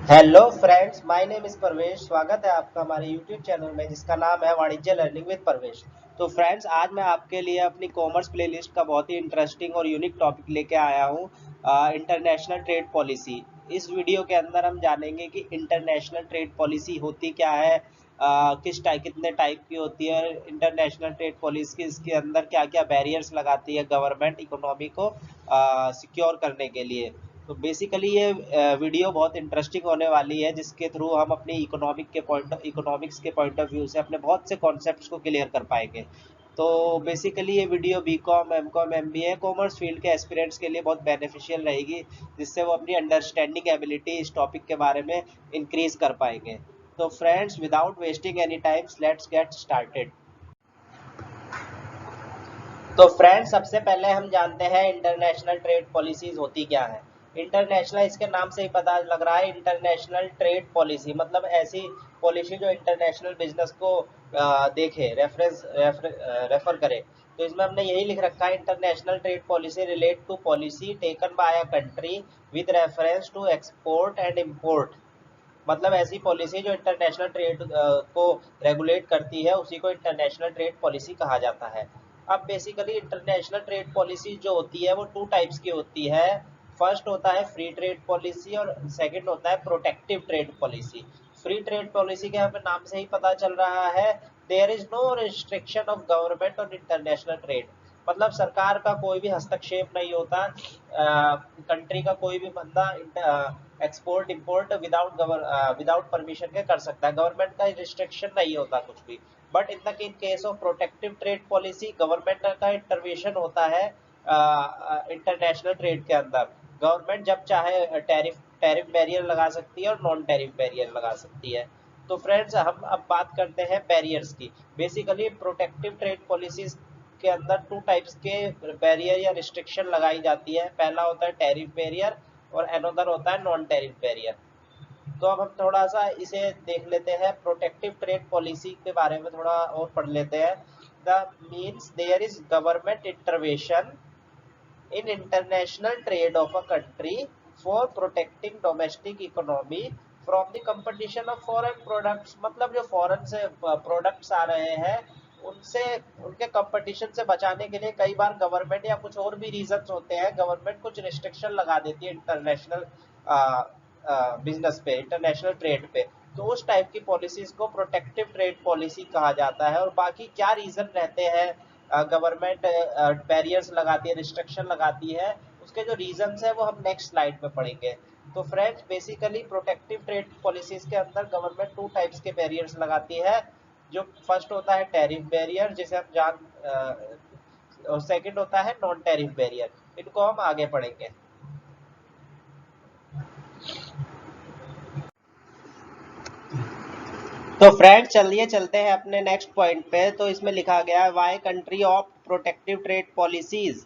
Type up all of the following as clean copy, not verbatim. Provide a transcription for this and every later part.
Hello friends, my name is Parvesh. स्वागत है आपका हमारे यूट्यूब चैनल में जिसका नाम है वाणिज्य लर्निंग विद परवेश। तो फ्रेंड्स, आज मैं आपके लिए अपनी कॉमर्स प्लेलिस्ट का बहुत ही इंटरेस्टिंग और यूनिक टॉपिक लेके आया हूँ, इंटरनेशनल ट्रेड पॉलिसी। इस वीडियो के अंदर हम जानेंगे कि इंटरनेशनल ट्रेड पॉलिसी होती क्या है, कितने टाइप की होती है इंटरनेशनल ट्रेड पॉलिसी, इसके अंदर क्या क्या बैरियर्स लगाती है गवर्नमेंट इकोनॉमी को सिक्योर करने के लिए। तो बेसिकली ये वीडियो बहुत इंटरेस्टिंग होने वाली है, जिसके थ्रू हम अपनी इकोनॉमिक्स के पॉइंट ऑफ व्यू से अपने बहुत से कॉन्सेप्ट्स को क्लियर कर पाएंगे। तो बेसिकली ये video BCom, MCom, MBA, commerce field के एस्पिरेंट्स के लिए बहुत बेनिफिशियल रहेगी, जिससे वो अपनी अंडरस्टैंडिंग एबिलिटी इस टॉपिक के बारे में इंक्रीज कर पाएंगे। तो friends, without wasting any times, let's get started. तो फ्रेंड्स, सबसे पहले हम जानते हैं इंटरनेशनल ट्रेड पॉलिसीज होती क्या है। इंटरनेशनल, इसके नाम से ही पता लग रहा है, इंटरनेशनल ट्रेड पॉलिसी मतलब ऐसी पॉलिसी जो इंटरनेशनल बिजनेस को देखे, रेफर करे। तो इसमें हमने यही लिख रखा है, international trade policy relate to policy taken by a country with reference to export and import. मतलब ऐसी पॉलिसी जो इंटरनेशनल ट्रेड को रेगुलेट करती है, उसी को इंटरनेशनल ट्रेड पॉलिसी कहा जाता है। अब बेसिकली इंटरनेशनल ट्रेड पॉलिसी जो होती है वो टू टाइप्स की होती है। फर्स्ट होता है फ्री ट्रेड पॉलिसी और सेकंड होता है protective trade policy. Free trade policy के हमें नाम से ही पता चल रहा है, there is no restriction of government on international trade. मतलब सरकार का कोई भी हस्तक्षेप नहीं होता, कंट्री का कोई भी बंदा एक्सपोर्ट इंपोर्ट विदाउट परमिशन के कर सकता है, गवर्नमेंट का रिस्ट्रिक्शन नहीं होता कुछ भी। But in the case of protective trade policy, government का इंटरवेंशन होता है इंटरनेशनल ट्रेड के अंदर। गवर्नमेंट जब चाहे टैरिफ टैरिफ बैरियर लगा सकती है और नॉन टैरिफ बैरियर लगा सकती है। तो फ्रेंड्स, हम अब बात करते हैं बैरियर्स की। बेसिकली प्रोटेक्टिव ट्रेड पॉलिसीज के अंदर टू टाइप्स के बैरियर या रिस्ट्रिक्शन लगाई जाती है। पहला होता है टैरिफ बैरियर और अनदर होता है नॉन टैरिफ बैरियर। तो अब हम थोड़ा सा इसे देख लेते हैं, प्रोटेक्टिव ट्रेड पॉलिसी के बारे में थोड़ा और पढ़ लेते हैं। The means there is government intervention in international trade of a country for protecting domestic economy from the competition of foreign products। मतलब जो फॉरेन से प्रोडक्ट्स आ रहे हैं, उनसे उनके कंपटीशन से बचाने के लिए कई बार गवर्नमेंट या कुछ और भी रीजंस होते हैं, गवर्नमेंट कुछ रिस्ट्रिक्शन लगा देती है इंटरनेशनल बिजनेस पे, इंटरनेशनल ट्रेड पे। तो उस टाइप की पॉलिसीज को प्रोटेक्टिव ट्रेड पॉलिसी कहा जाता है। और बाकी क्या रीजन रहते हैं गवर्नमेंट बैरियर्स लगाती है, रिस्ट्रिक्शन लगाती है, उसके जो रीजंस है वो हम नेक्स्ट स्लाइड में पढ़ेंगे। तो friends, basically protective trade policies के अंदर गवर्नमेंट टू टाइप्स के बैरियर्स लगाती है। जो फर्स्ट होता है टैरिफ बैरियर, जिसे हम और सेकंड होता है नॉन टैरिफ बैरियर। इनको हम आगे पढ़ेंगे। तो फ्रेंड, चलिए चलते हैं अपने नेक्स्ट पॉइंट पे। तो इसमें लिखा गया है, why country of protective trade policies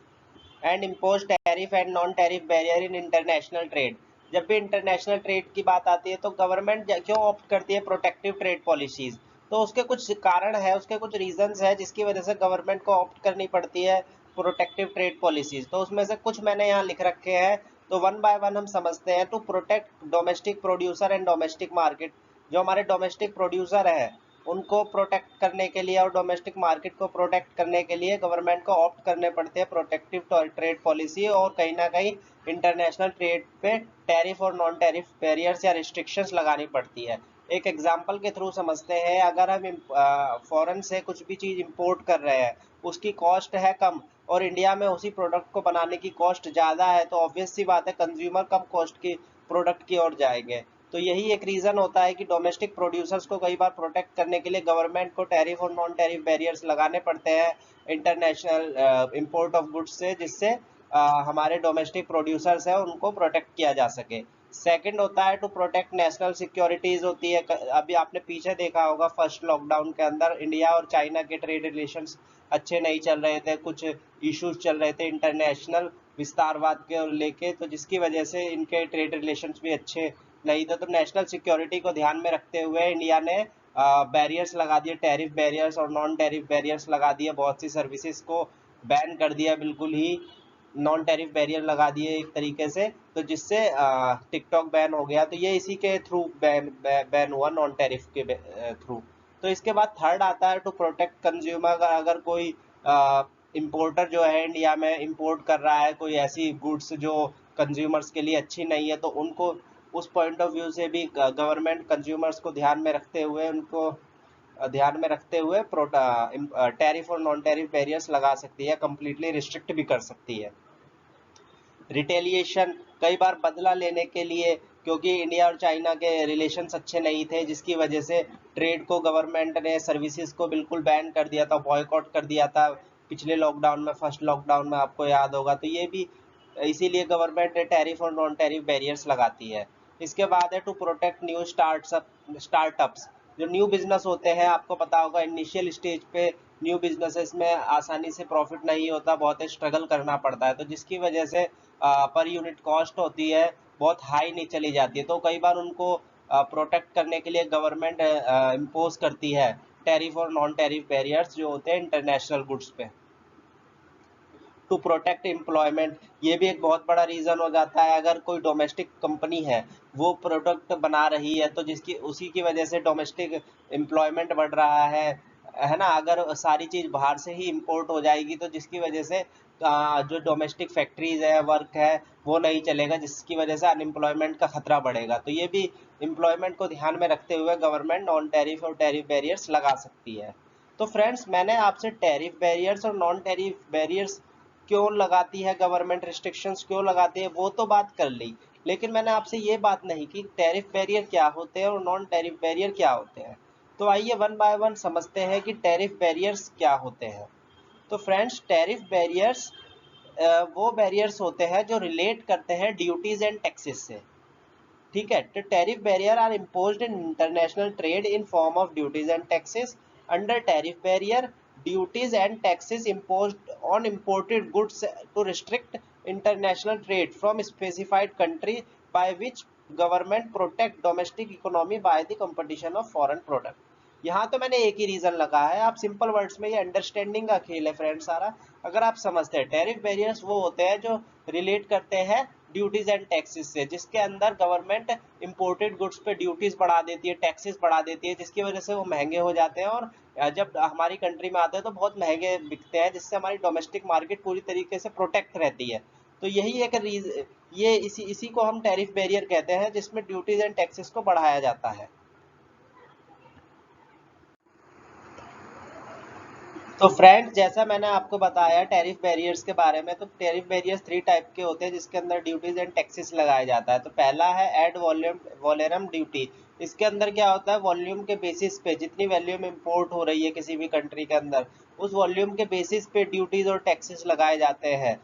and impose tariff and non tariff barrier in international trade. जब भी इंटरनेशनल ट्रेड की बात आती है तो गवर्नमेंट क्यों ऑप्ट करती है प्रोटेक्टिव ट्रेड पॉलिसीज। तो उसके कुछ कारण है, उसके कुछ रीजंस है जिसकी वजह से गवर्नमेंट को ऑप्ट करनी पड़ती है प्रोटेक्टिव ट्रेड पॉलिसीज। तो उसमें से कुछ मैंने यहाँ लिख रखे हैं, तो वन बाय वन हम समझते हैं। To protect domestic producer and domestic market. जो हमारे डोमेस्टिक प्रोड्यूसर हैं, उनको प्रोटेक्ट करने के लिए और डोमेस्टिक मार्केट को प्रोटेक्ट करने के लिए गवर्नमेंट को ऑप्ट करने पड़ते हैं प्रोटेक्टिव ट्रेड पॉलिसी, और कहीं ना कहीं इंटरनेशनल ट्रेड पे टैरिफ और नॉन टैरिफ बैरियर्स या रिस्ट्रिक्शंस लगानी पड़ती है। एक एग्जांपल के थ्रू समझते हैं, अगर हम फॉरेन से कुछ भी चीज़ इंपोर्ट कर रहे हैं, उसकी कॉस्ट है कम और इंडिया में उसी प्रोडक्ट को बनाने की कॉस्ट ज़्यादा है, तो ऑब्वियस सी बात है कंज्यूमर कम कॉस्ट की प्रोडक्ट की ओर जाएंगे। तो यही एक रीजन होता है कि डोमेस्टिक प्रोड्यूसर्स को कई बार प्रोटेक्ट करने के लिए गवर्नमेंट को टैरिफ और नॉन टैरिफ बैरियर्स लगाने पड़ते हैं इंटरनेशनल इंपोर्ट ऑफ गुड्स से, जिससे हमारे डोमेस्टिक प्रोड्यूसर्स हैं उनको प्रोटेक्ट किया जा सके। सेकंड होता है टू प्रोटेक्ट नेशनल सिक्योरिटीज होती है। अभी आपने पीछे देखा होगा, फर्स्ट लॉकडाउन के अंदर इंडिया और चाइना के ट्रेड रिलेशंस अच्छे नहीं चल रहे थे, कुछ इश्यूज चल रहे थे इंटरनेशनल विस्तारवाद के लेके, तो जिसकी वजह से इनके ट्रेड रिलेशंस भी अच्छे नहीं था। तो नेशनल सिक्योरिटी को ध्यान में रखते हुए इंडिया ने बैरियर्स लगा दिए, टैरिफ बैरियर्स और नॉन टैरिफ बैरियर्स लगा दिए, बहुत सी सर्विसेज को बैन कर दिया बिल्कुल ही। नॉन टैरिफ बैरियर लगा दिए एक तरीके से, तो जिससे टिकटॉक बैन हो गया। तो ये इसी के थ्रू बैन हुआ, नॉन टैरिफ के थ्रू। तो इसके बाद थर्ड आता है टू प्रोटेक्ट कंज्यूमर। अगर कोई इंपोर्टर जो है इंडिया में इंपोर्ट कर रहा है कोई ऐसी गुड्स जो कंज्यूमर्स के लिए अच्छी नहीं है, तो उनको उस पॉइंट ऑफ व्यू से भी गवर्नमेंट कंज्यूमर्स को ध्यान में रखते हुए उनको ध्यान में रखते हुए टैरिफ और नॉन टैरिफ बैरियर्स लगा सकती है, कंप्लीटली रिस्ट्रिक्ट भी कर सकती है। रिटेलिएशन, कई बार बदला लेने के लिए, क्योंकि इंडिया और चाइना के रिलेशंस अच्छे नहीं थे, जिसकी वजह से ट्रेड को गवर्नमेंट ने सर्विसेज को बिल्कुल बैन कर दिया था, बॉयकॉट कर दिया था पिछले लॉकडाउन में, फर्स्ट लॉकडाउन में आपको याद होगा। तो ये भी इसीलिए गवर्नमेंट ने टैरिफ और नॉन टैरिफ बैरियर्स लगाती है। इसके बाद है टू प्रोटेक्ट न्यू स्टार्टअप्स। जो न्यू बिजनेस होते हैं, आपको पता होगा इनिशियल स्टेज पे न्यू बिजनेसेस में आसानी से प्रॉफिट नहीं होता, बहुत स्ट्रगल करना पड़ता है, तो जिसकी वजह से पर यूनिट कॉस्ट होती है बहुत हाई नहीं चली जाती है। तो कई बार उनको प्रोटेक्ट करने के लिए गवर्नमेंट इम्पोज करती है टैरिफ और नॉन टैरिफ बैरियर्स जो होते हैं इंटरनेशनल गुड्स पे। टू प्रोटेक्ट एम्प्लॉयमेंट, ये भी एक बहुत बड़ा रीज़न हो जाता है। अगर कोई डोमेस्टिक कंपनी है वो प्रोडक्ट बना रही है, तो जिसकी उसी की वजह से डोमेस्टिक एम्प्लॉयमेंट बढ़ रहा है ना। अगर सारी चीज़ बाहर से ही इंपोर्ट हो जाएगी तो जिसकी वजह से जो डोमेस्टिक फैक्ट्रीज है, वर्क है, वो नहीं चलेगा, जिसकी वजह से अनएम्प्लॉयमेंट का खतरा बढ़ेगा। तो ये भी एम्प्लॉयमेंट को ध्यान में रखते हुए गवर्नमेंट नॉन टैरिफ और टैरिफ बैरियर्स लगा सकती है। तो फ्रेंड्स, मैंने आपसे टैरिफ बैरियर्स और नॉन टैरिफ बैरियर्स क्यों लगाती है गवर्नमेंट, रिस्ट्रिक्शंस क्यों लगाती है, वो तो बात कर ली, लेकिन मैंने आपसे ये बात नहीं कि टैरिफ बैरियर क्या होते हैं और नॉन टैरिफ बैरियर क्या होते हैं। तो आइए वन बाय वन समझते हैं कि टैरिफ बैरियर्स क्या होते हैं। तो फ्रेंड्स, टैरिफ बैरियर्स वो बैरियर्स होते हैं जो रिलेट करते हैं ड्यूटीज एंड टैक्सेस से। ठीक है, तो tariff barrier are imposed in international trade in form of duties and taxes. Under tariff barrier, duties and taxes imposed on imported goods to restrict international trade from specified country, by which government protect domestic economy by the competition of foreign product। यहाँ तो मैंने एक ही reason लगा है, आप simple words में, ये understanding का खेल है फ्रेंड सारा। अगर आप समझते हैं, टैरिफ बैरियर्स वो होते हैं जो रिलेट करते हैं ड्यूटीज एंड टैक्सेस से, जिसके अंदर गवर्नमेंट इंपोर्टेड गुड्स पे ड्यूटीज बढ़ा देती है, टैक्सेस बढ़ा देती है, जिसकी वजह से वो महंगे हो जाते हैं और जब हमारी कंट्री में आते हैं तो बहुत महंगे बिकते हैं, जिससे हमारी डोमेस्टिक मार्केट पूरी तरीके से प्रोटेक्ट रहती है। तो यही एक ये इसी को हम टैरिफ बैरियर कहते हैं, जिसमें ड्यूटीज एंड टैक्सेस को बढ़ाया जाता है। तो फ्रेंड्स, जैसा मैंने आपको बताया टैरिफ बैरियर्स के बारे में, तो टैरिफ बैरियर्स 3 टाइप के होते हैं जिसके अंदर ड्यूटीज एंड टैक्सेस लगाया जाता है। तो पहला है एड वॉल्यूम ड्यूटी। इसके अंदर क्या होता है, वॉल्यूम के बेसिस पे जितनी वॉल्यूम इंपोर्ट हो रही है किसी भी कंट्री के अंदर, उस वॉल्यूम के बेसिस पे ड्यूटीज और टैक्सेस लगाए जाते हैं।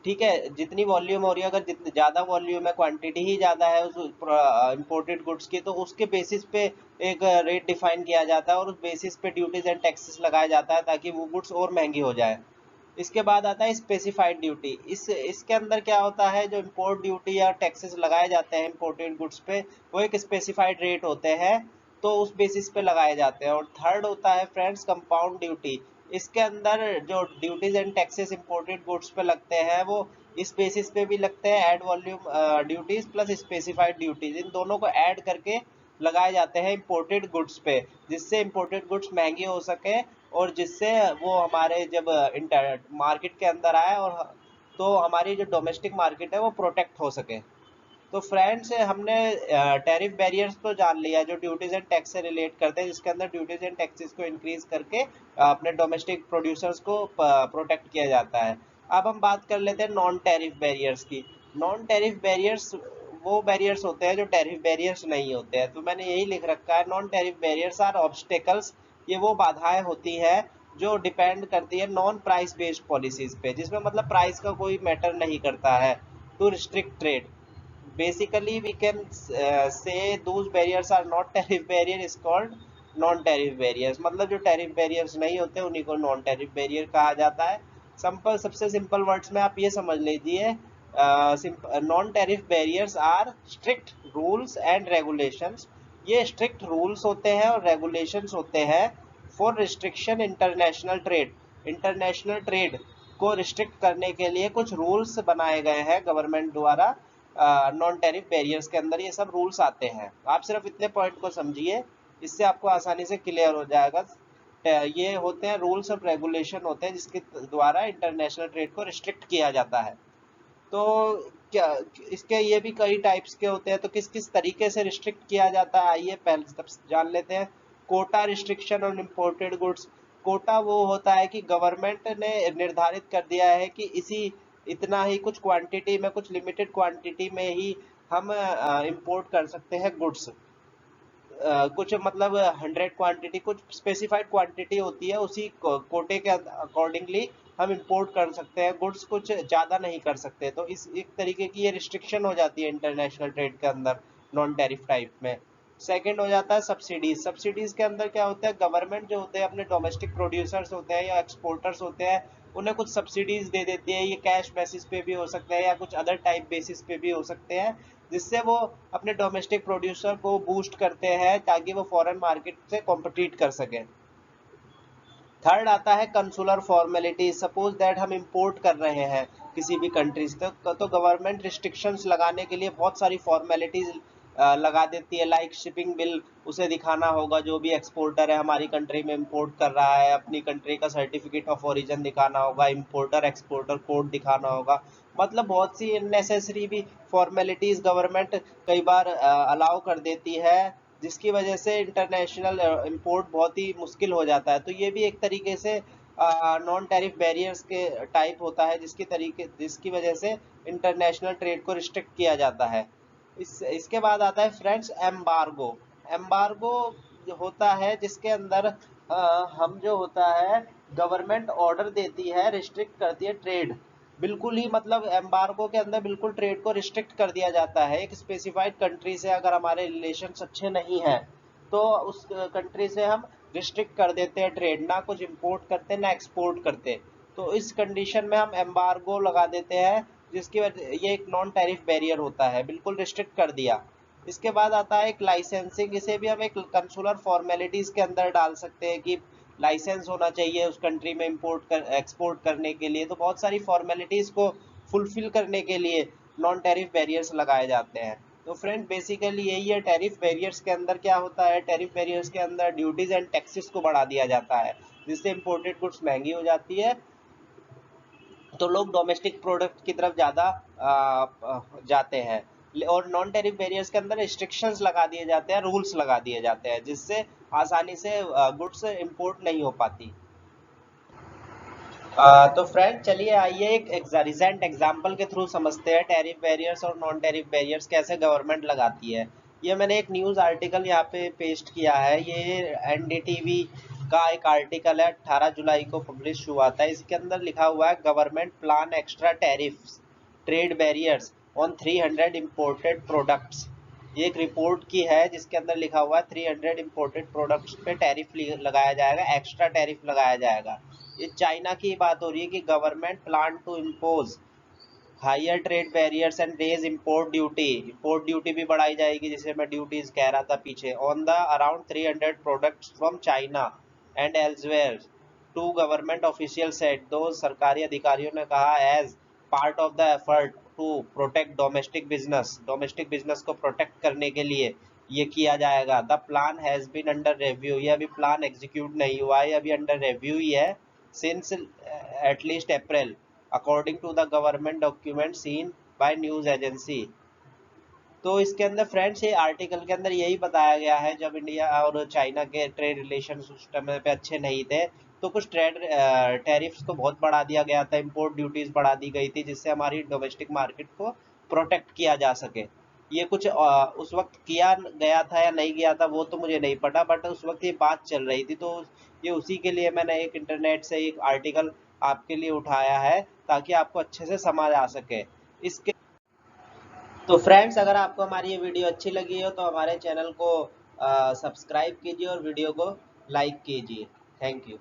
ठीक है, जितनी वॉल्यूम हो रही है, अगर जितनी ज़्यादा वॉल्यूम है, क्वांटिटी ही ज़्यादा है उस इंपोर्टेड गुड्स की, तो उसके बेसिस पे एक रेट डिफाइन किया जाता है और उस बेसिस पे ड्यूटीज एंड टैक्सेस लगाया जाता है ताकि वो गुड्स और महंगी हो जाए। इसके बाद आता है स्पेसिफाइड ड्यूटी। इसके अंदर क्या होता है, जो इम्पोर्ट ड्यूटी या टैक्सेस लगाए जाते हैं इम्पोर्टेड गुड्स पे, वो एक स्पेसिफाइड रेट होते हैं, तो उस बेसिस पे लगाए जाते हैं। और थर्ड होता है फ्रेंड्स कंपाउंड ड्यूटी। इसके अंदर जो duties and taxes imported goods पे लगते हैं वो इस बेसिस पे भी लगते हैं, add volume duties plus specified duties, इन दोनों को ऐड करके लगाए जाते हैं इंपोर्टेड गुड्स पे, जिससे इंपोर्टेड गुड्स महंगी हो सके और जिससे वो हमारे जब इंटर मार्केट के अंदर आए और तो हमारी जो डोमेस्टिक मार्केट है वो प्रोटेक्ट हो सके। तो फ्रेंड्स, हमने टैरिफ बैरियर्स तो जान लिया जो ड्यूटीज एंड टैक्स से रिलेट करते हैं, जिसके अंदर ड्यूटीज एंड टैक्सेस को इंक्रीज करके अपने डोमेस्टिक प्रोड्यूसर्स को प्रोटेक्ट किया जाता है। अब हम बात कर लेते हैं नॉन टैरिफ बैरियर्स की। नॉन टैरिफ बैरियर्स वो बैरियर्स होते हैं जो टैरिफ बैरियर्स नहीं होते हैं। तो मैंने यही लिख रखा है, non tariff barriers are obstacles. ये वो बाधाएं होती है जो डिपेंड करती है नॉन प्राइस बेस्ड पॉलिसीज पे, जिसमें मतलब प्राइस का कोई मैटर नहीं करता है, to restrict trade. Basically we can say those barriers are not tariff barrier is called non tariff barriers। मतलब जो tariff barriers नहीं होते उन्हीं को non tariff barrier कहा जाता है। सिंपल, सबसे सिंपल वर्ड्स में आप ये समझ लीजिए, non tariff barriers are strict rules and regulations. ये स्ट्रिक्ट रूल्स होते हैं और रेगुलेशंस होते हैं for restriction international trade. International trade को रिस्ट्रिक्ट करने के लिए कुछ रूल्स बनाए गए हैं गवर्नमेंट द्वारा। नॉन टैरिफ बैरियर्स के अंदर ये सब रूल्स आते हैं। आप सिर्फ इतने पॉइंट को समझिए, इससे आपको आसानी से क्लियर हो जाएगा। ये होते हैं रूल्स और रेगुलेशन होते हैं जिसके द्वारा इंटरनेशनल ट्रेड को रिस्ट्रिक्ट किया जाता है। तो क्या इसके ये भी कई टाइप्स के होते हैं, तो किस किस तरीके से रिस्ट्रिक्ट किया जाता है आइए पहले तब जान लेते हैं। Quota restriction on imported goods. Quota वो होता है कि गवर्नमेंट ने निर्धारित कर दिया है कि इतना ही कुछ क्वांटिटी में, कुछ लिमिटेड क्वांटिटी में ही हम इंपोर्ट कर सकते हैं गुड्स। कुछ मतलब 100 क्वांटिटी, कुछ स्पेसिफाइड क्वांटिटी होती है, उसी कोटे के अकॉर्डिंगली हम इंपोर्ट कर सकते हैं गुड्स, कुछ ज़्यादा नहीं कर सकते। तो इस एक तरीके की ये रिस्ट्रिक्शन हो जाती है इंटरनेशनल ट्रेड के अंदर नॉन टैरिफ टाइप में। सेकंड हो जाता है सब्सिडीज। सब्सिडीज के अंदर क्या होता है, गवर्नमेंट जो होते हैं अपने डोमेस्टिक प्रोड्यूसर्स होते हैं या एक्सपोर्टर्स होते हैं, उन्हें कुछ सब्सिडीज दे देती है। ये कैश बेसिस पे भी हो सकता है या कुछ अदर टाइप बेसिस पे भी हो सकते हैं, जिससे वो अपने डोमेस्टिक प्रोड्यूसर को बूस्ट करते हैं ताकि वो फॉरेन मार्केट से कॉम्पिटिट कर सके। थर्ड आता है कंसुलर फॉर्मेलिटी। सपोज दैट हम इंपोर्ट कर रहे हैं किसी भी कंट्रीज तो गवर्नमेंट रिस्ट्रिक्शंस लगाने के लिए बहुत सारी फॉर्मेलिटीज लगा देती है। लाइक शिपिंग बिल उसे दिखाना होगा, जो भी एक्सपोर्टर है हमारी कंट्री में इंपोर्ट कर रहा है, अपनी कंट्री का सर्टिफिकेट ऑफ ओरिजिन दिखाना होगा, इंपोर्टर एक्सपोर्टर कोड दिखाना होगा। मतलब बहुत सी इननेसेसरी भी फॉर्मेलिटीज गवर्नमेंट कई बार अलाउ कर देती है, जिसकी वजह से इंटरनेशनल इंपोर्ट बहुत ही मुश्किल हो जाता है। तो ये भी एक तरीके से नॉन टैरिफ बैरियर्स के टाइप होता है, जिसकी वजह से इंटरनेशनल ट्रेड को रिस्ट्रिक्ट किया जाता है। इसके बाद आता है फ्रेंड्स एम्बार्गो। एम्बार्गो होता है जिसके अंदर हम जो होता है गवर्नमेंट ऑर्डर देती है, रिस्ट्रिक्ट करती है ट्रेड। बिल्कुल ही मतलब एम्बार्गो के अंदर बिल्कुल ट्रेड को रिस्ट्रिक्ट कर दिया जाता है। एक स्पेसिफाइड कंट्री से अगर हमारे रिलेशंस अच्छे नहीं हैं तो उस कंट्री से हम रिस्ट्रिक्ट कर देते हैं ट्रेड, ना कुछ इंपोर्ट करते ना एक्सपोर्ट करते। तो इस कंडीशन में हम एम्बार्गो लगा देते हैं, जिसकी वजह ये एक नॉन टैरिफ बैरियर होता है, बिल्कुल रिस्ट्रिक्ट कर दिया। इसके बाद आता है एक लाइसेंसिंग। इसे भी हम एक कंसुलर फॉर्मेलिटीज के अंदर डाल सकते हैं कि लाइसेंस होना चाहिए उस कंट्री में एक्सपोर्ट करने के लिए। तो बहुत सारी फॉर्मेलिटीज को फुलफिल करने के लिए नॉन टैरिफ बैरियर्स लगाए जाते हैं। तो फ्रेंड बेसिकली यही है। टैरिफ बैरियर्स के अंदर क्या होता है, टैरिफ बैरियर्स के अंदर ड्यूटीज एंड टैक्सेस को बढ़ा दिया जाता है, जिससे इंपोर्टेड गुड्स महंगी हो जाती है, तो लोग डोमेस्टिक प्रोडक्ट की तरफ ज़्यादा जाते हैं। और नॉन टैरिफ बैरियर्स के अंदर रिस्ट्रिक्शंस लगा दिए जाते हैं, रूल्स लगा दिए जाते हैं, जिससे आसानी से गुड्स इंपोर्ट नहीं हो पाती। तो फ्रेंड चलिए आइए एक रिसेंट एग्जांपल के थ्रू समझते हैं टैरिफ बैरियर्स और नॉन टैरिफ बैरियर्स कैसे गवर्नमेंट लगाती है। ये मैंने एक न्यूज़ आर्टिकल यहाँ पे पेस्ट किया है। ये एनडीटीवी का एक आर्टिकल है, 18 जुलाई को पब्लिश हुआ था। इसके अंदर लिखा हुआ है government plan extra tariffs trade barriers on 300 imported products. ये एक रिपोर्ट की है जिसके अंदर लिखा हुआ है 300 इम्पोर्टेड प्रोडक्ट्स पे टैरिफ लगाया जाएगा, एक्स्ट्रा टैरिफ लगाया जाएगा। ये चाइना की बात हो रही है कि government plan to impose higher trade barriers and raise import duty भी बढ़ाई जाएगी, जिसे मैं ड्यूटीज कह रहा था पीछे, on the around 300 products from China and elsewhere to government official set. दो सरकारी अधिकारियों ने कहा as part of the effort to protect domestic business को प्रोटेक्ट करने के लिए ये किया जाएगा। The plan has been under review. ये अभी प्लान एग्जीक्यूट नहीं हुआ है, अभी अंडर रिव्यू ही है since at least April, according to the government document seen by news agency। तो इसके अंदर फ्रेंड्स ये आर्टिकल के अंदर यही बताया गया है, जब इंडिया और चाइना के ट्रेड रिलेशन उस समय पे अच्छे नहीं थे तो कुछ ट्रेड टैरिफ्स को बहुत बढ़ा दिया गया था, इंपोर्ट ड्यूटीज बढ़ा दी गई थी, जिससे हमारी डोमेस्टिक मार्केट को प्रोटेक्ट किया जा सके। ये कुछ उस वक्त किया गया था या नहीं गया था वो तो मुझे नहीं पता, बट उस वक्त ये बात चल रही थी। तो ये उसी के लिए मैंने एक इंटरनेट से एक आर्टिकल आपके लिए उठाया है ताकि आपको अच्छे से समझ आ सके इसके। तो फ्रेंड्स अगर आपको हमारी ये वीडियो अच्छी लगी हो तो हमारे चैनल को सब्सक्राइब कीजिए और वीडियो को लाइक कीजिए। Thank you.